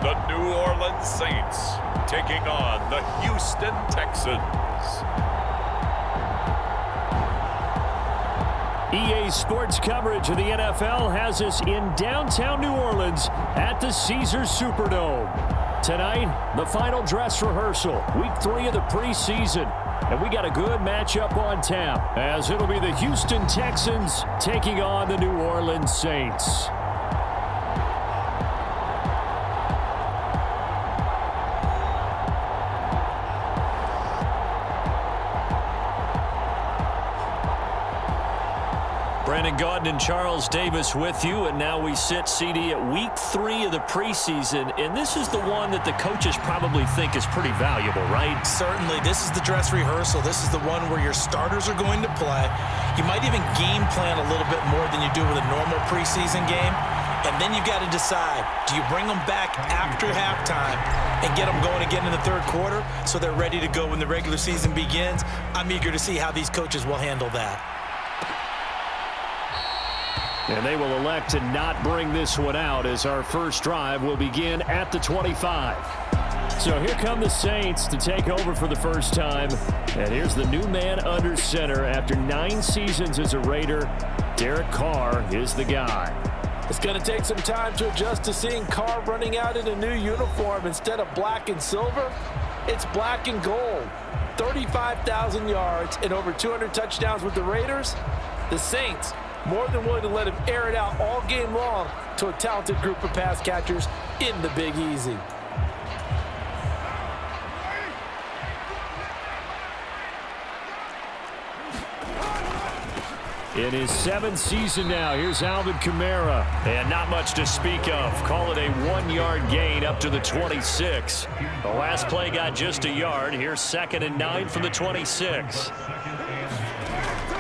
the New Orleans Saints taking on the Houston Texans. EA Sports coverage of the NFL has us in downtown New Orleans at the Caesars Superdome. Tonight, the final dress rehearsal, week 3 of the preseason. And we got a good matchup on tap, as it'll be the Houston Texans taking on the New Orleans Saints. Brandon Gaudin and Charles Davis with you, and now we sit, CD, at week 3 of the preseason, and this is the one that the coaches probably think is pretty valuable, right? Certainly. This is the dress rehearsal. This is the one where your starters are going to play. You might even game plan a little bit more than you do with a normal preseason game, and then you've got to decide, do you bring them back after halftime and get them going again in the third quarter so they're ready to go when the regular season begins? I'm eager to see how these coaches will handle that. And they will elect to not bring this one out as our first drive will begin at the 25. So here come the Saints to take over for the first time. And here's the new man under center after 9 seasons as a Raider. Derek Carr is the guy. It's going to take some time to adjust to seeing Carr running out in a new uniform instead of black and silver. It's black and gold. 35,000 yards and over 200 touchdowns with the Raiders. The Saints more than willing to let him air it out all game long to a talented group of pass catchers in the Big Easy. In his 7th season now, here's Alvin Kamara. And not much to speak of. Call it a 1-yard gain up to the 26. The last play got just a yard. Here's 2nd and 9 from the 26.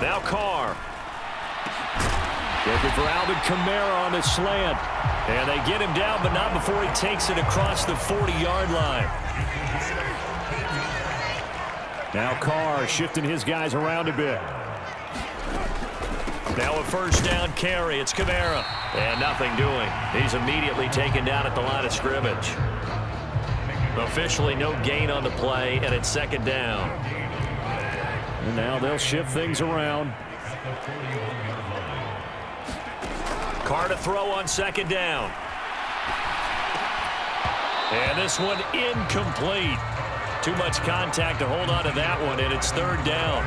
Now Carr. Looking for Alvin Kamara on the slant. And they get him down, but not before he takes it across the 40-yard line. Now Carr shifting his guys around a bit. Now a first down carry. It's Kamara. And nothing doing. He's immediately taken down at the line of scrimmage. Officially no gain on the play, and it's 2nd down. And now they'll shift things around. Carr to throw on 2nd down. And this one incomplete. Too much contact to hold on to that one, and it's 3rd down.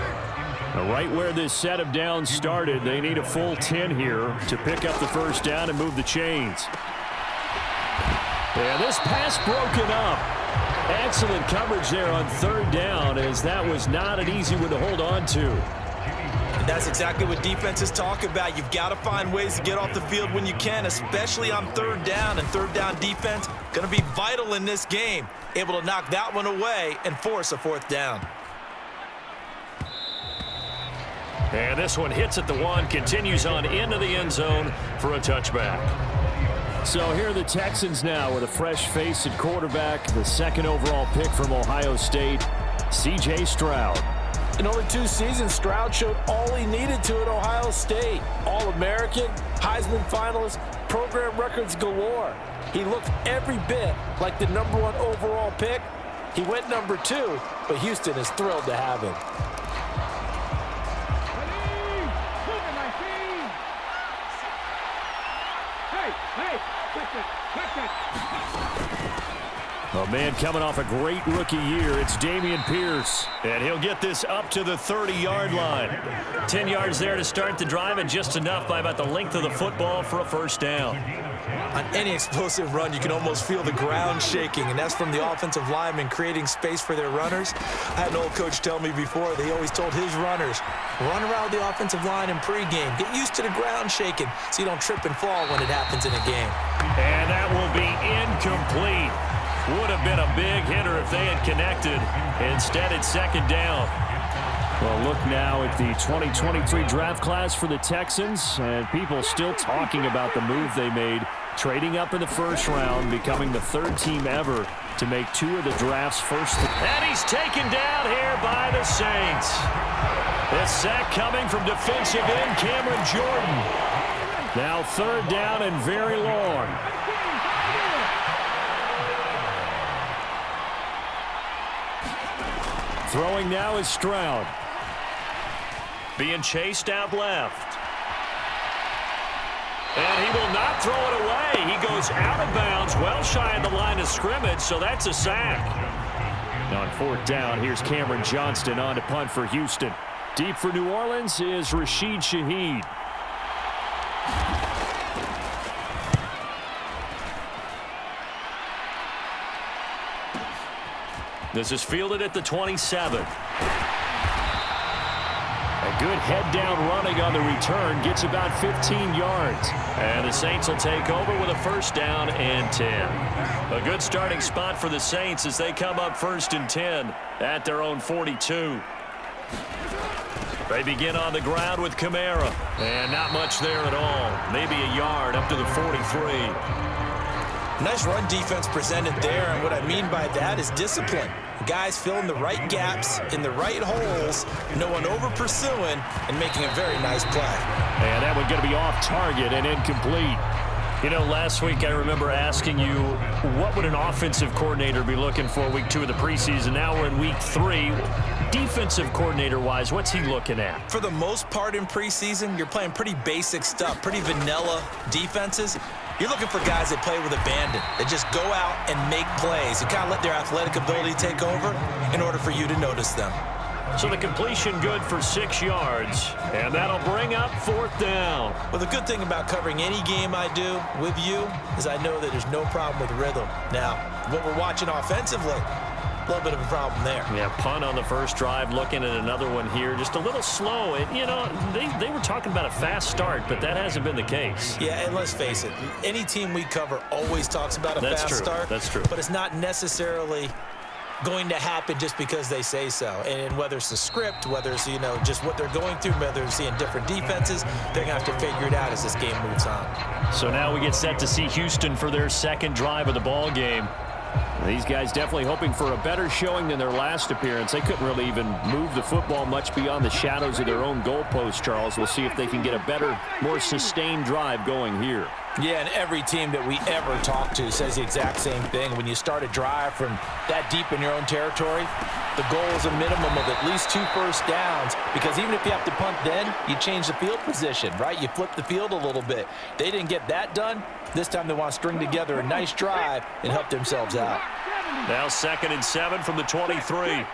Now, right where this set of downs started, they need a full 10 here to pick up the first down and move the chains. And this pass broken up. Excellent coverage there on 3rd down, as that was not an easy one to hold on to. And that's exactly what defenses talk about. You've got to find ways to get off the field when you can, especially on 3rd down. And 3rd down defense going to be vital in this game. Able to knock that one away and force a 4th down. And this one hits at the 1, continues on into the end zone for a touchback. So here are the Texans now with a fresh face at quarterback, the 2nd overall pick from Ohio State, C.J. Stroud. In only 2 seasons, Stroud showed all he needed to at Ohio State. All-American, Heisman finalist, program records galore. He looked every bit like the #1 overall pick. He went number 2, but Houston is thrilled to have him. A man coming off a great rookie year, it's Dameon Pierce. And he'll get this up to the 30-yard line. 10 yards there to start the drive, and just enough by about the length of the football for a first down. On any explosive run, you can almost feel the ground shaking, and that's from the offensive linemen creating space for their runners. I had an old coach tell me before, they always told his runners, run around the offensive line in pregame. Get used to the ground shaking so you don't trip and fall when it happens in a game. And that will be incomplete. Would have been a big hitter if they had connected. Instead, it's 2nd down. Well, look now at the 2023 draft class for the Texans, and people still talking about the move they made, trading up in the 1st round, becoming the 3rd team ever to make 2 of the draft's first. And he's taken down here by the Saints. The sack coming from defensive end Cameron Jordan. Now 3rd down and very long. Throwing now is Stroud. Being chased out left. And he will not throw it away. He goes out of bounds, well shy of the line of scrimmage, so that's a sack. On fourth down, here's Cameron Johnston on to punt for Houston. Deep for New Orleans is Rashid Shaheed. This is fielded at the 27. A good head-down running on the return. Gets about 15 yards. And the Saints will take over with a first down and 10. A good starting spot for the Saints as they come up first and 10 at their own 42. They begin on the ground with Kamara. And not much there at all. Maybe a yard up to the 43. Nice run defense presented there, and what I mean by that is discipline. Guys filling the right gaps in the right holes, no one over-pursuing, and making a very nice play. And that one going to be off target and incomplete. You know, last week I remember asking you, what would an offensive coordinator be looking for week 2 of the preseason? Now we're in week 3. Defensive coordinator-wise, what's he looking at? For the most part in preseason, you're playing pretty basic stuff, pretty vanilla defenses. You're looking for guys that play with abandon, that just go out and make plays. You kind of let their athletic ability take over in order for you to notice them. So the completion good for 6 yards, and that'll bring up fourth down. Well, the good thing about covering any game I do with you is I know that there's no problem with rhythm. Now, what we're watching offensively, a little bit of a problem there. Yeah, punt on the first drive, looking at another one here. Just a little slow. And, you know, they were talking about a fast start, but that hasn't been the case. Yeah, and let's face it, any team we cover always talks about a fast start. That's true. But it's not necessarily going to happen just because they say so. And whether it's the script, whether it's, you know, just what they're going through, whether it's seeing different defenses, they're going to have to figure it out as this game moves on. So now we get set to see Houston for their second drive of the ball game. These guys definitely hoping for a better showing than their last appearance. They couldn't really even move the football much beyond the shadows of their own goalposts, Charles. We'll see if they can get a better, more sustained drive going here. Yeah, and every team that we ever talk to says the exact same thing. When you start a drive from that deep in your own territory, the goal is a minimum of at least 2 first downs, because even if you have to punt then, you change the field position, right? You flip the field a little bit. They didn't get that done. This time they want to string together a nice drive and help themselves out. Now 2nd and 7 from the 23.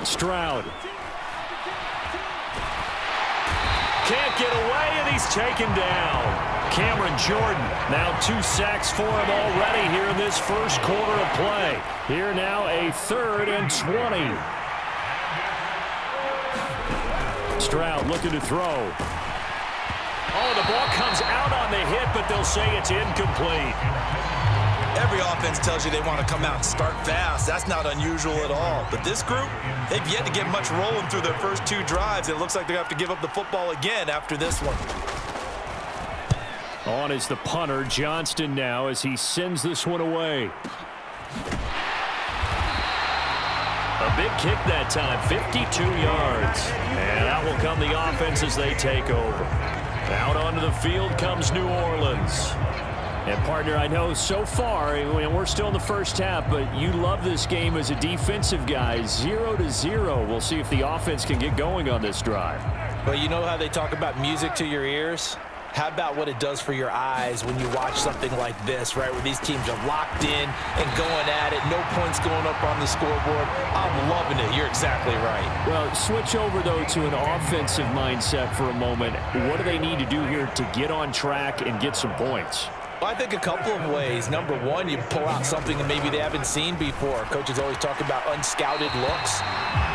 Stroud. Can't get away, and he's taken down. Cameron Jordan, now 2 sacks for him already here in this first quarter of play. Here now a 3rd and 20. Stroud looking to throw. Oh, the ball comes out on the hit, but they'll say it's incomplete. Every offense tells you they want to come out and start fast. That's not unusual at all. But this group, they've yet to get much rolling through their first 2 drives. It looks like they have to give up the football again after this one. On is the punter, Johnston, now as he sends this one away. A big kick that time, 52 yards. And out will come the offense as they take over. Out onto the field comes New Orleans. And, partner, I know so far, we're still in the first half, but you love this game as a defensive guy. 0-0. We'll see if the offense can get going on this drive. Well, you know how they talk about music to your ears? How about what it does for your eyes when you watch something like this, right, where these teams are locked in and going at it, no points going up on the scoreboard? I'm loving it. You're exactly right. Well, switch over, though, to an offensive mindset for a moment. What do they need to do here to get on track and get some points? Well, I think a couple of ways. Number one, you pull out something that maybe they haven't seen before. Coaches always talk about unscouted looks.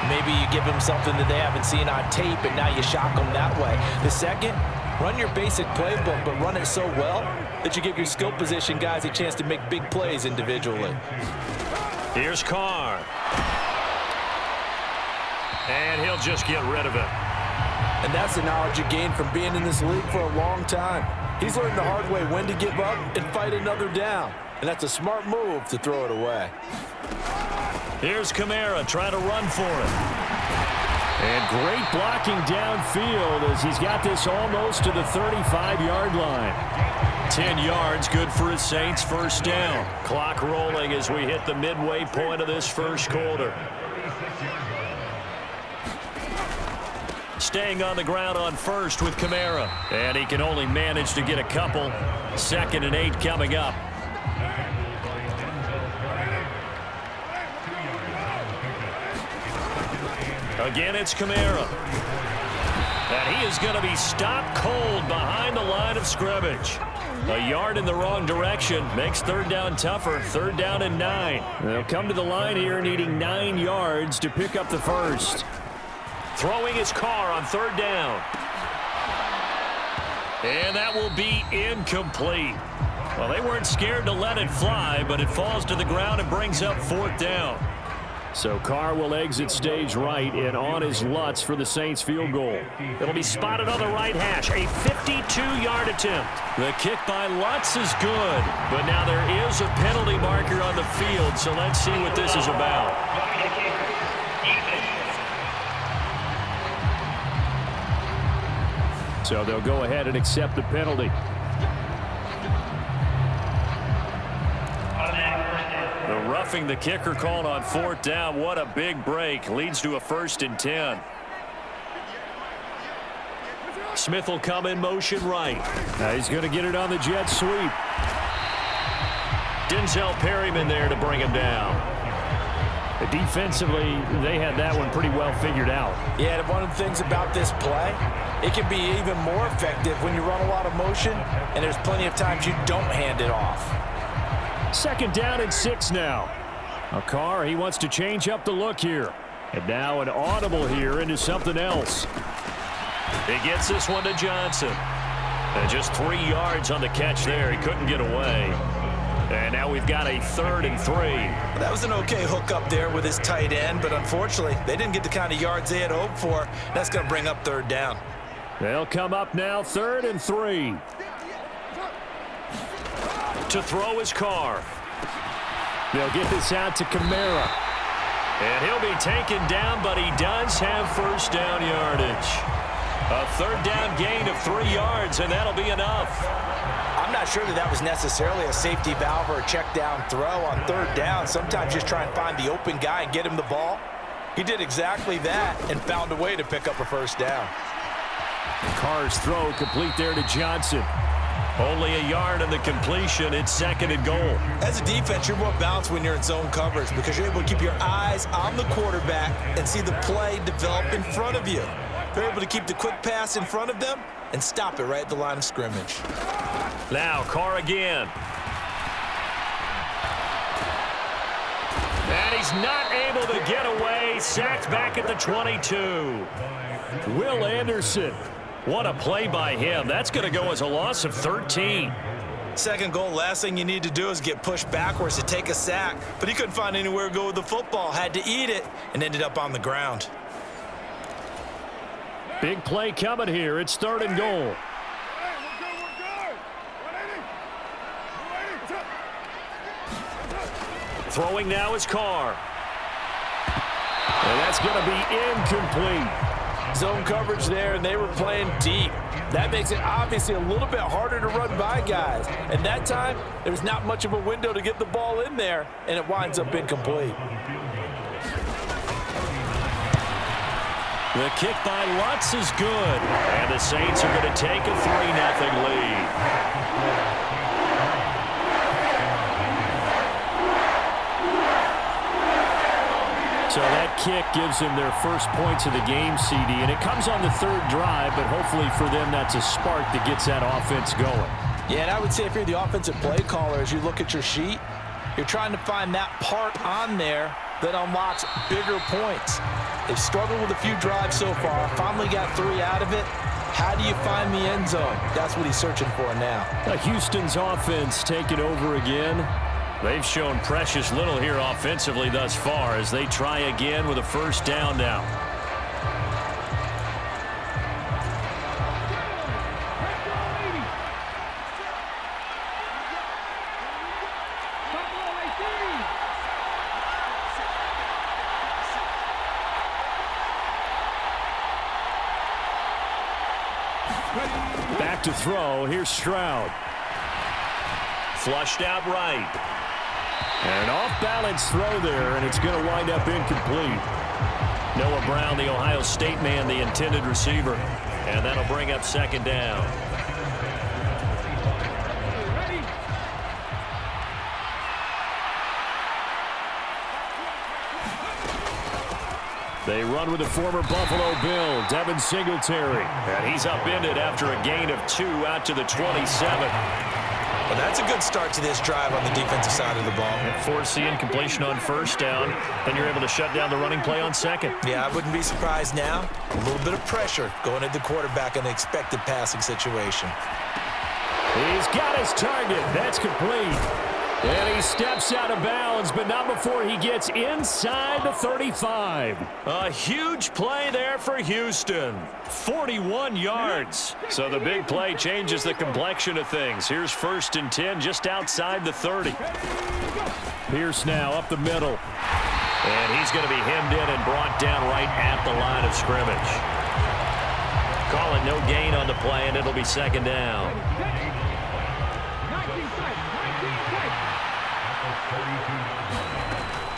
Maybe you give them something that they haven't seen on tape, and now you shock them that way. The second, run your basic playbook, but run it so well that you give your skill position guys a chance to make big plays individually. Here's Carr. And he'll just get rid of it. And that's the knowledge you gain from being in this league for a long time. He's learned the hard way when to give up and fight another down. And that's a smart move to throw it away. Here's Kamara trying to run for it. And great blocking downfield as he's got this almost to the 35-yard line. 10 yards, good for his Saints, first down. Clock rolling as we hit the midway point of this first quarter. Staying on the ground on first with Kamara. And he can only manage to get a couple. 2nd and 8 coming up. Again, it's Kamara. And he is going to be stopped cold behind the line of scrimmage. A yard in the wrong direction makes 3rd down tougher. 3rd down and 9. They'll come to the line here needing 9 yards to pick up the first. Throwing his car on 3rd down. And that will be incomplete. Well, they weren't scared to let it fly, but it falls to the ground and brings up 4th down. So Carr will exit stage right, and on is Lutz for the Saints field goal. It'll be spotted on the right hash, a 52-yard attempt. The kick by Lutz is good, but now there is a penalty marker on the field, so let's see what this is about. So they'll go ahead and accept the penalty. The roughing the kicker called on 4th down. What a big break. Leads to a 1st and 10. Smith will come in motion right. Now he's going to get it on the jet sweep. Denzel Perryman there to bring him down. Defensively, they had that one pretty well figured out. Yeah, and one of the things about this play, it can be even more effective when you run a lot of motion, and there's plenty of times you don't hand it off. 2nd down and 6 now. Carr, he wants to change up the look here. And now an audible here into something else. He gets this one to Johnson. And just 3 yards on the catch there. He couldn't get away. And now we've got a 3rd and 3. That was an okay hook up there with his tight end, but unfortunately, they didn't get the kind of yards they had hoped for. That's going to bring up 3rd down. They'll come up now 3rd and 3. To throw his Carr. They'll get this out to Kamara. And he'll be taken down, but he does have 1st down yardage. A 3rd down gain of 3 yards, and that'll be enough. I'm not sure that was necessarily a safety valve or a check down throw on 3rd down. Sometimes just try and find the open guy and get him the ball. He did exactly that and found a way to pick up a 1st down. Carr's throw complete there to Johnson. Only a yard on the completion. It's 2nd and goal. As a defense, you're more balanced when you're in zone coverage because you're able to keep your eyes on the quarterback and see the play develop in front of you. They're able to keep the quick pass in front of them and stop it right at the line of scrimmage. Now Carr again. And he's not able to get away. Sacked back at the 22. Will Anderson. What a play by him. That's going to go as a loss of 13. 2nd goal, last thing you need to do is get pushed backwards to take a sack. But he couldn't find anywhere to go with the football. Had to eat it and ended up on the ground. Big play coming here. It's 3rd and goal. Throwing now is Carr. And that's going to be incomplete. Zone coverage there, and they were playing deep. That makes it obviously a little bit harder to run by guys. And that time, there was not much of a window to get the ball in there, and it winds up incomplete. The kick by Lutz is good. And the Saints are going to take a 3-0 lead. So that kick gives them their first points of the game, CD, and it comes on the 3rd drive, but hopefully for them that's a spark that gets that offense going. Yeah, and I would say if you're the offensive play caller, as you look at your sheet, you're trying to find that part on there that unlocks bigger points. They've struggled with a few drives so far, finally got 3 out of it. How do you find the end zone? That's what he's searching for now. Houston's offense taking over again. They've shown precious little here offensively thus far as they try again with a 1st down now. Back to throw. Here's Stroud. Flushed out right. And an off-balance throw there, and it's going to wind up incomplete. Noah Brown, the Ohio State man, the intended receiver. And that'll bring up second down. They run with the former Buffalo Bill, Devin Singletary. And he's upended after a gain of 2 out to the 27. Well, that's a good start to this drive on the defensive side of the ball. Force the incompletion on first down. Then you're able to shut down the running play on second. Yeah, I wouldn't be surprised now. A little bit of pressure going at the quarterback in an expected passing situation. He's got his target. That's complete. And he steps out of bounds, but not before he gets inside the 35. A huge play there for Houston. 41 yards. So the big play changes the complexion of things. Here's 1st and 10 just outside the 30. Pierce now up the middle. And he's going to be hemmed in and brought down right at the line of scrimmage. Call it no gain on the play, and it'll be second down.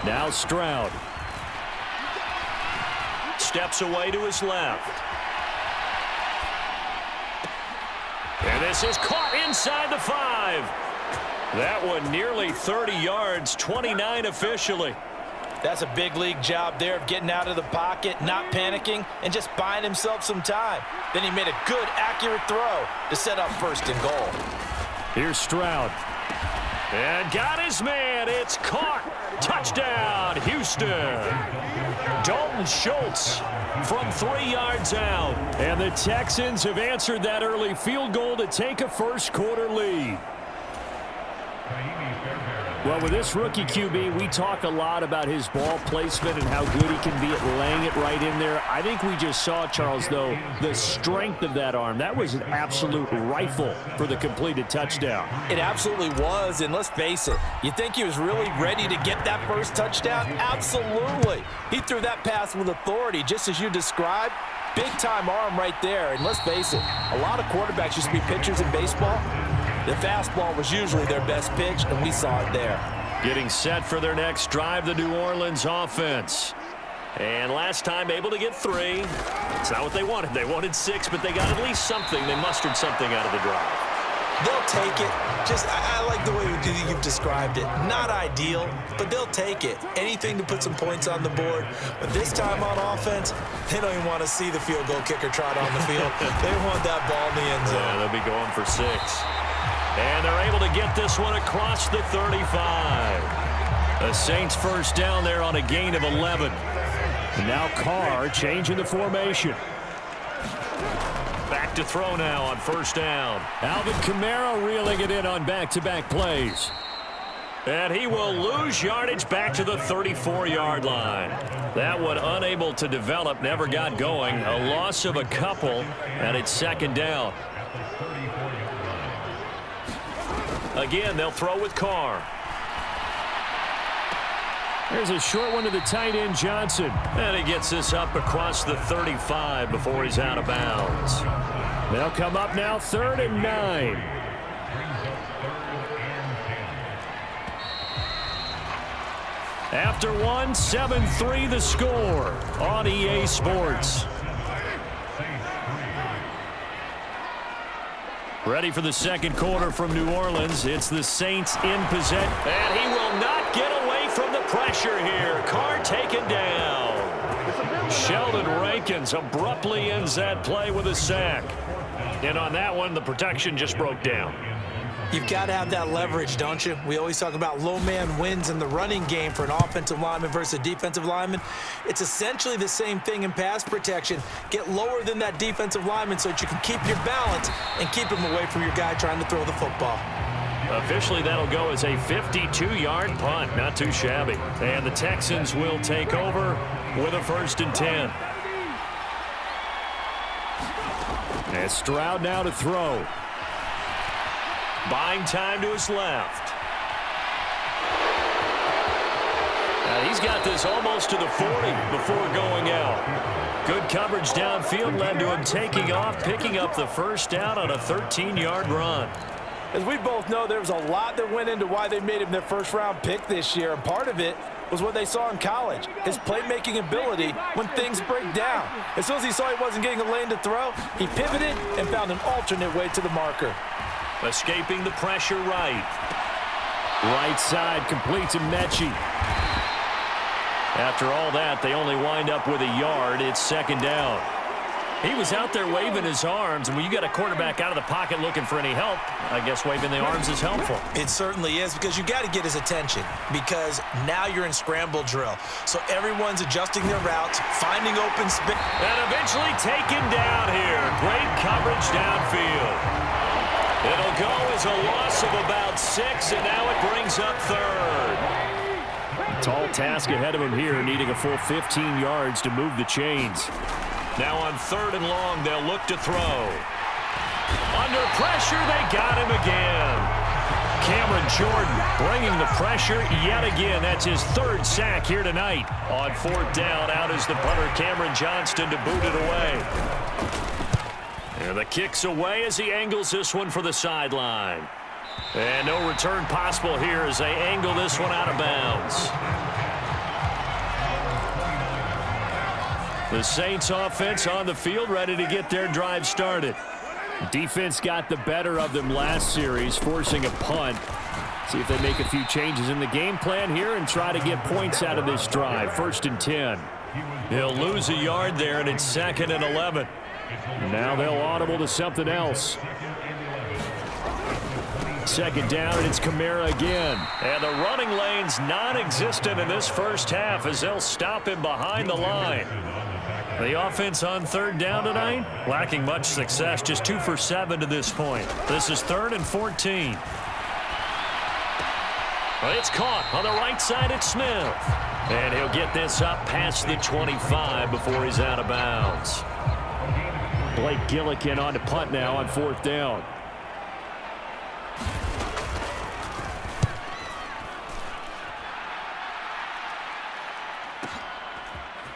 Now Stroud. Steps away to his left. And this is caught inside the 5. That one nearly 30 yards, 29 officially. That's a big league job there of getting out of the pocket, not panicking, and just buying himself some time. Then he made a good, accurate throw to set up 1st and goal. Here's Stroud. And got his man. It's caught. Touchdown, Houston. Dalton Schultz from 3 yards out. And the Texans have answered that early field goal to take a first-quarter lead. Well, with this rookie QB, we talk a lot about his ball placement and how good he can be at laying it right in there. I think we just saw, Charles, though, the strength of that arm. That was an absolute rifle for the completed touchdown. It absolutely was, and let's face it, you think he was really ready to get that first touchdown? Absolutely. He threw that pass with authority, just as you described. Big-time arm right there, and let's face it, a lot of quarterbacks used to be pitchers in baseball. The fastball was usually their best pitch, and we saw it there. Getting set for their next drive, the New Orleans offense. And last time able to get 3. It's not what they wanted. They wanted 6, but they got at least something. They mustered something out of the drive. They'll take it. I like the way you've described it. Not ideal, but they'll take it. Anything to put some points on the board. But this time on offense, they don't even want to see the field goal kicker trot on the field. They want that ball in the end zone. Yeah, they'll be going for 6. And they're able to get this one across the 35. The Saints first down there on a gain of 11. And now Carr changing the formation. Back to throw now on first down. Alvin Kamara reeling it in on back-to-back plays. And he will lose yardage back to the 34-yard line. That one unable to develop, never got going. A loss of a couple, and it's second down. Again, they'll throw with Carr. There's a short one to the tight end, Johnson. And he gets this up across the 35 before he's out of bounds. They'll come up now 3rd and 9. After one, 7-3 the score on EA Sports. Ready for the second quarter from New Orleans. It's the Saints in possession. And he will not get away from the pressure here. Carr taken down. Sheldon Rankins abruptly ends that play with a sack. And on that one, the protection just broke down. You've got to have that leverage, don't you? We always talk about low man wins in the running game for an offensive lineman versus a defensive lineman. It's essentially the same thing in pass protection. Get lower than that defensive lineman so that you can keep your balance and keep him away from your guy trying to throw the football. Officially, that'll go as a 52-yard punt. Not too shabby. And the Texans will take over with a 1st and 10. And Stroud now to throw. Buying time to his left. Now he's got this almost to the 40 before going out. Good coverage downfield led to him taking off, picking up the first down on a 13-yard run. As we both know, there was a lot that went into why they made him their first-round pick this year, and part of it was what they saw in college, his playmaking ability when things break down. As soon as he saw he wasn't getting a lane to throw, he pivoted and found an alternate way to the marker. Escaping the pressure right. Right side completes to Mechie. After all that, they only wind up with a yard. It's second down. He was out there waving his arms, and when you got a quarterback out of the pocket looking for any help, I guess waving the arms is helpful. It certainly is, because you got to get his attention, because now you're in scramble drill. So everyone's adjusting their routes, finding open space. And eventually taken down here. Great coverage downfield. It'll go as a loss of about 6, and now it brings up third. Tall task ahead of him here, needing a full 15 yards to move the chains. Now on 3rd and long, they'll look to throw. Under pressure, they got him again. Cameron Jordan bringing the pressure yet again. That's his 3rd sack here tonight. On 4th down, out is the punter, Cameron Johnston, to boot it away. And the kick's away as he angles this one for the sideline. And no return possible here as they angle this one out of bounds. The Saints offense on the field, ready to get their drive started. Defense got the better of them last series, forcing a punt. See if they make a few changes in the game plan here and try to get points out of this drive. 1st and 10. He'll lose a yard there, and it's 2nd and 11. Now they'll audible to something else. 2nd down, and it's Kamara again. And the running lane's non-existent in this first half as they'll stop him behind the line. The offense on 3rd down tonight, lacking much success, just 2 for 7 to this point. This is 3rd and 14. It's caught on the right side at Smith. And he'll get this up past the 25 before he's out of bounds. Blake Gillikin on to punt now on 4th down.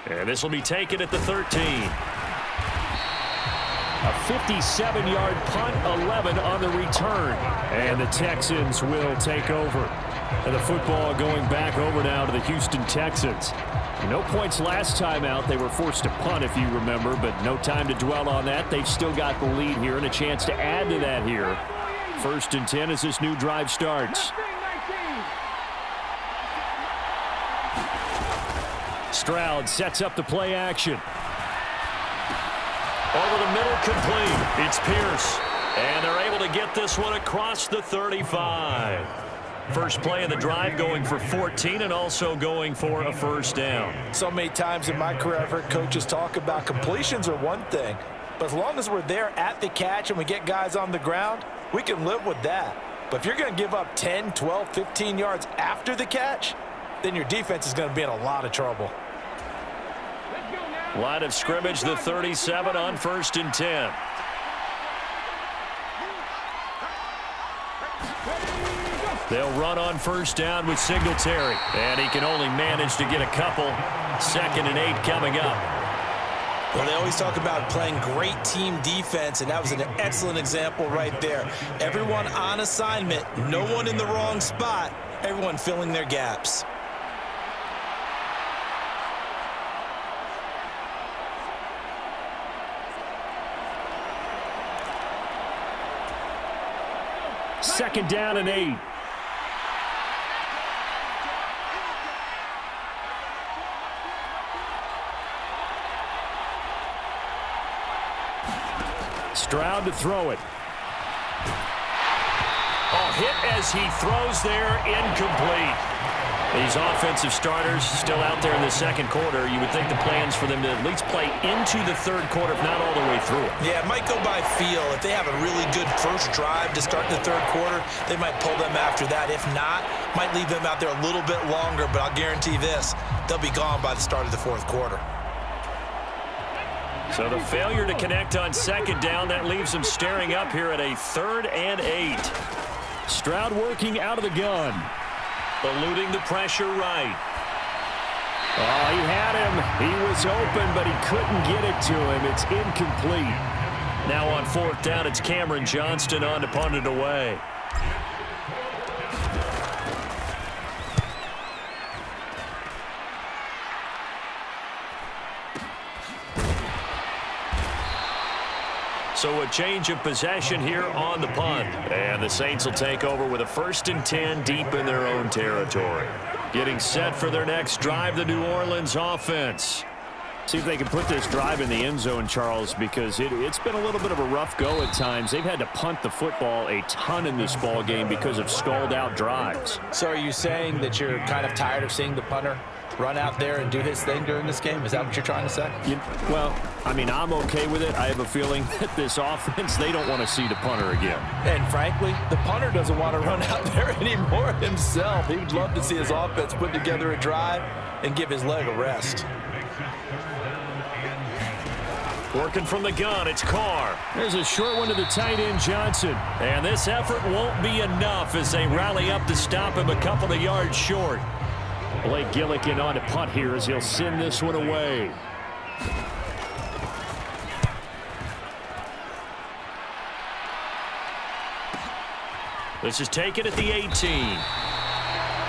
And this will be taken at the 13. A 57-yard punt, 11 on the return. And the Texans will take over. And the football going back over now to the Houston Texans. No points last time out. They were forced to punt, if you remember, but no time to dwell on that. They've still got the lead here and a chance to add to that here. 1st and 10 as this new drive starts. Stroud sets up the play action. Over the middle, complete. It's Pierce. And they're able to get this one across the 35. First play of the drive, going for 14 and also going for a 1st down. So many times in my career, I've heard coaches talk about completions are one thing, but as long as we're there at the catch and we get guys on the ground, we can live with that. But if you're going to give up 10, 12, 15 yards after the catch, then your defense is going to be in a lot of trouble. Line of scrimmage, the 37 on 1st and 10. They'll run on 1st down with Singletary. And he can only manage to get a couple. 2nd and 8 coming up. Well, they always talk about playing great team defense, and that was an excellent example right there. Everyone on assignment, no one in the wrong spot, everyone filling their gaps. Second down and 8. Stroud to throw it. Oh, hit as he throws there, incomplete. These offensive starters still out there in the 2nd quarter. You would think the plans for them to at least play into the 3rd quarter, if not all the way through it. Yeah, it might go by feel. If they have a really good first drive to start the 3rd quarter, they might pull them after that. If not, might leave them out there a little bit longer, but I'll guarantee this, they'll be gone by the start of the 4th quarter. So the failure to connect on 2nd down, that leaves them staring up here at a 3rd and 8. Stroud working out of the gun. Eluding the pressure right. Oh, he had him. He was open, but he couldn't get it to him. It's incomplete. Now on 4th down, it's Cameron Johnston on to punt it away. So a change of possession here on the punt. And the Saints will take over with a 1st and 10 deep in their own territory. Getting set for their next drive, the New Orleans offense. See if they can put this drive in the end zone, Charles, because it's been a little bit of a rough go at times. They've had to punt the football a ton in this ball game because of stalled-out drives. So are you saying that you're kind of tired of seeing the punter run out there and do his thing during this game? Is that what you're trying to say? Well, I mean, I'm okay with it. I have a feeling that this offense, they don't want to see the punter again. And frankly, the punter doesn't want to run out there anymore himself. He would love to see his offense put together a drive and give his leg a rest. Working from the gun, it's Carr. There's a short one to the tight end, Johnson. And this effort won't be enough as they rally up to stop him a couple of yards short. Blake Gillikin on to punt here as he'll send this one away. This is taken at the 18.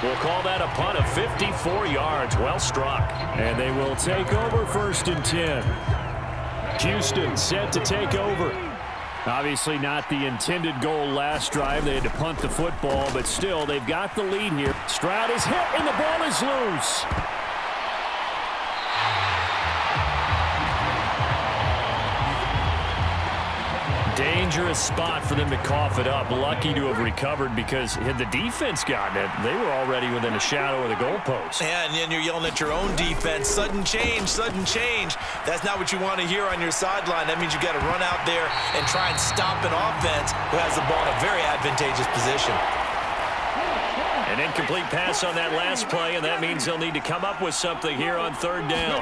We'll call that a punt of 54 yards. Well struck. And they will take over 1st and 10. Houston set to take over. Obviously not the intended goal last drive. They had to punt the football, but still they've got the lead here. Stroud is hit and the ball is loose. Dangerous spot for them to cough it up. Lucky to have recovered because had the defense gotten it, they were already within a shadow of the goalpost. Yeah, and then you're yelling at your own defense. Sudden change, sudden change. That's not what you want to hear on your sideline. That means you got to run out there and try and stop an offense who has the ball in a very advantageous position. An incomplete pass on that last play, and that means they'll need to come up with something here on 3rd down.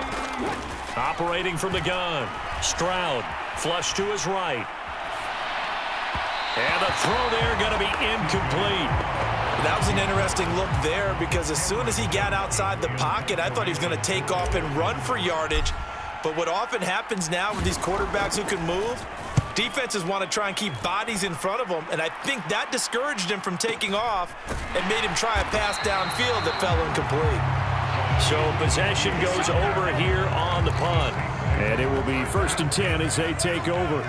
Operating from the gun. Stroud, flush to his right. And the throw there going to be incomplete. That was an interesting look there because as soon as he got outside the pocket, I thought he was going to take off and run for yardage. But what often happens now with these quarterbacks who can move, defenses want to try and keep bodies in front of them, and I think that discouraged him from taking off and made him try a pass downfield that fell incomplete. So possession goes over here on the punt. And it will be 1st and 10 as they take over.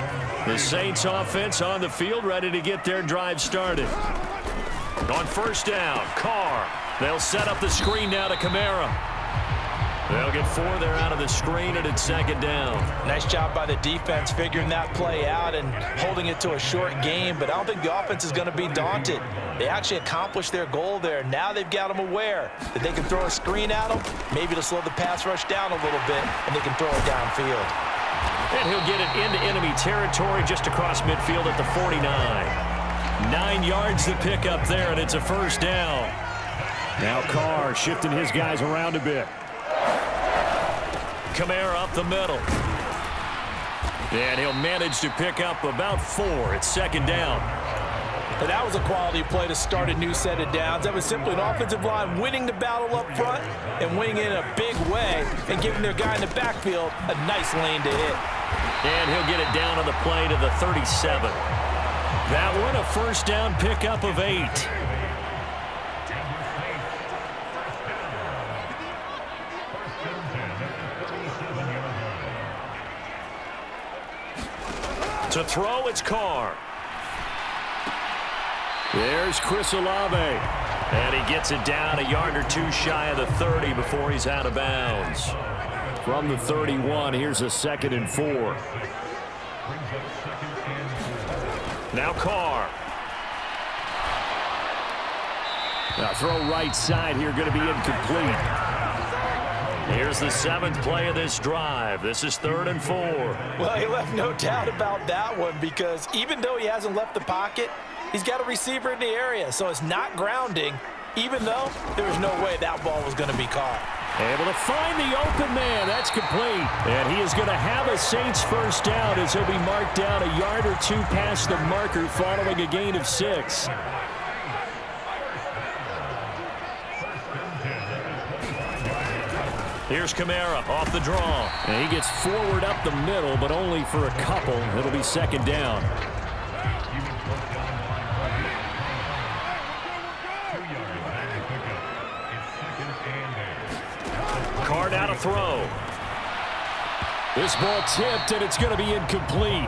The Saints offense on the field ready to get their drive started. On 1st down, Carr. They'll set up the screen now to Kamara. They'll get 4 there out of the screen, and it's 2nd down. Nice job by the defense figuring that play out and holding it to a short game, but I don't think the offense is going to be daunted. They actually accomplished their goal there. Now they've got them aware that they can throw a screen at them, maybe to slow the pass rush down a little bit, and they can throw it downfield. And he'll get it into enemy territory just across midfield at the 49. 9 yards to pick up there, and it's a 1st down. Now Carr shifting his guys around a bit. Kamara up the middle. And he'll manage to pick up about 4. It's 2nd down. And that was a quality play to start a new set of downs. That was simply an offensive line winning the battle up front and winning it in a big way and giving their guy in the backfield a nice lane to hit. And he'll get it down on the play to the 37. That one a 1st down pickup of 8. To throw, it's Carr. There's Chris Olave. And he gets it down a yard or 2 shy of the 30 before he's out of bounds. From the 31, here's a 2nd and 4. Now Carr. Now throw right side here, going to be incomplete. Here's the 7th play of this drive. This is 3rd and 4. Well, he left no doubt about that one because even though he hasn't left the pocket, he's got a receiver in the area, so it's not grounding, even though there was no way that ball was going to be caught. Able to find the open man. That's complete. And he is going to have a Saints 1st down as he'll be marked down a yard or 2 past the marker following a gain of 6. Here's Kamara off the draw. And he gets forward up the middle, but only for a couple. It'll be 2nd down. Carr now to throw. This ball tipped, and it's going to be incomplete.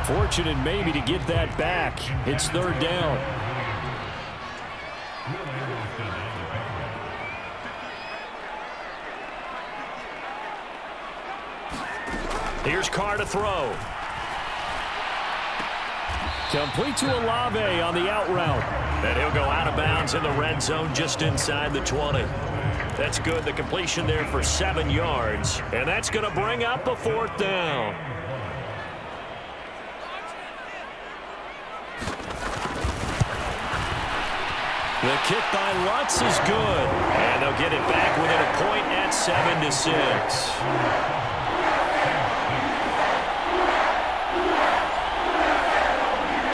Fortunate maybe to get that back. It's third down. Here's Carr to throw. Complete to Olave on the out route. And he'll go out of bounds in the red zone just inside the 20. That's good. The completion there for 7 yards. And that's going to bring up a fourth down. The kick by Lutz is good. And they'll get it back within a point at 7-6.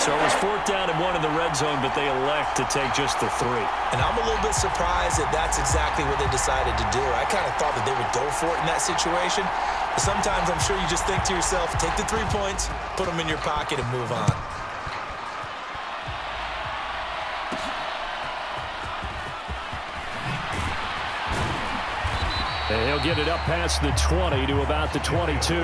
So it was 4th down and 1 in the red zone, but they elect to take just the 3. And I'm a little bit surprised that that's exactly what they decided to do. I kind of thought that they would go for it in that situation. But sometimes I'm sure you just think to yourself, take the 3 points, put them in your pocket, and move on. And he'll get it up past the 20 to about the 22.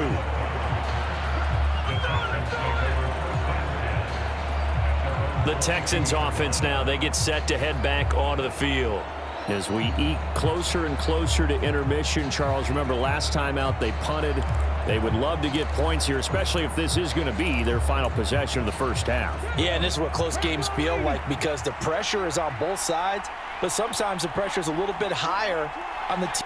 The Texans offense now, they get set to head back onto the field. As we eke closer and closer to intermission, Charles, remember last time out they punted. They would love to get points here, especially if this is going to be their final possession of the first half. Yeah, and this is what close games feel like because the pressure is on both sides, but sometimes the pressure is a little bit higher on the team.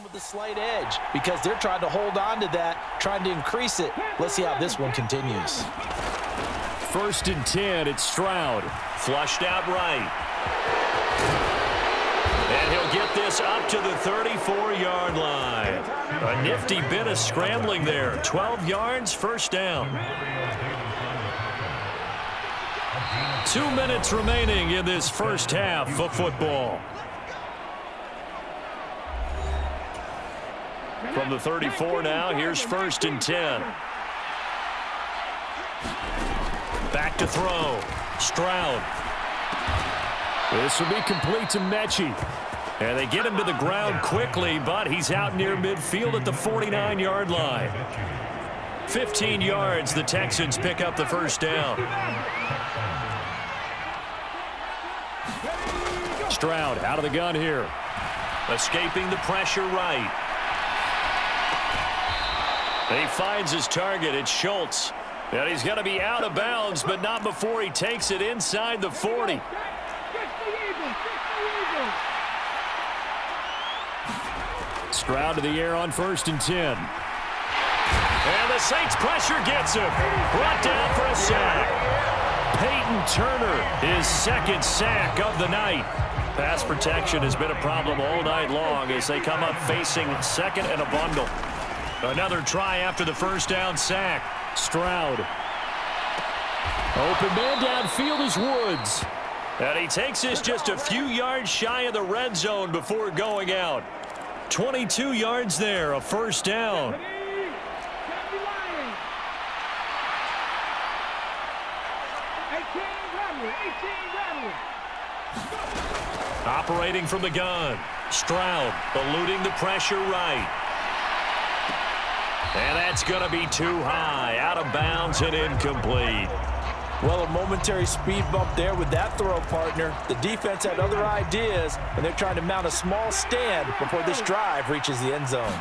With a slight edge because they're trying to hold on to that, trying to increase it. Let's see how this one continues. 1st and 10, it's Stroud. Flushed out right. And he'll get this up to the 34-yard line. A nifty bit of scrambling there. 12 yards, first down. 2 minutes remaining in this first half of football. From the 34 now, here's 1st and 10. Back to throw. Stroud. This will be complete to Mechie. And they get him to the ground quickly, but he's out near midfield at the 49-yard line. 15 yards, the Texans pick up the first down. Stroud out of the gun here. Escaping the pressure right. And he finds his target. It's Schultz. And he's going to be out of bounds, but not before he takes it inside the 40. Stroud to the air on 1st and 10. And the Saints pressure gets him. Brought down for a sack. Peyton Turner, his 2nd sack of the night. Pass protection has been a problem all night long as they come up facing 2nd and a bundle. Another try after the first down sack. Stroud. Open man downfield is Woods. And he takes this just a few yards shy of the red zone before going out. 22 yards there, a first down. Operating from the gun. Stroud eluding the pressure right. And that's going to be too high, out of bounds and incomplete. Well, a momentary speed bump there with that throw, partner. The defense had other ideas, and they're trying to mount a small stand before this drive reaches the end zone.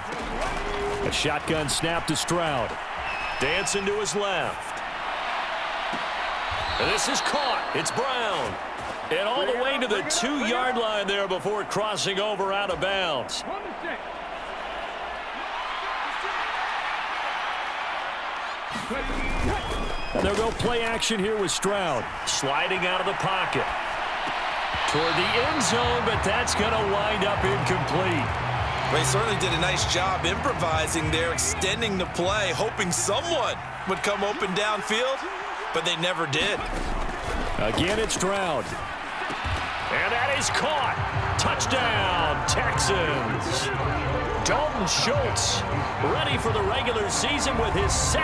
A shotgun snap to Stroud. Dancing to his left. And this is caught. It's Brown. And all the way to the 2-yard line there before crossing over out of bounds. And they'll go play action here with Stroud. Sliding out of the pocket. Toward the end zone, but that's going to wind up incomplete. They certainly did a nice job improvising there, extending the play, hoping someone would come open downfield, but they never did. Again, it's Stroud. And that is caught. Touchdown, Texans. Dalton Schultz ready for the regular season with his second.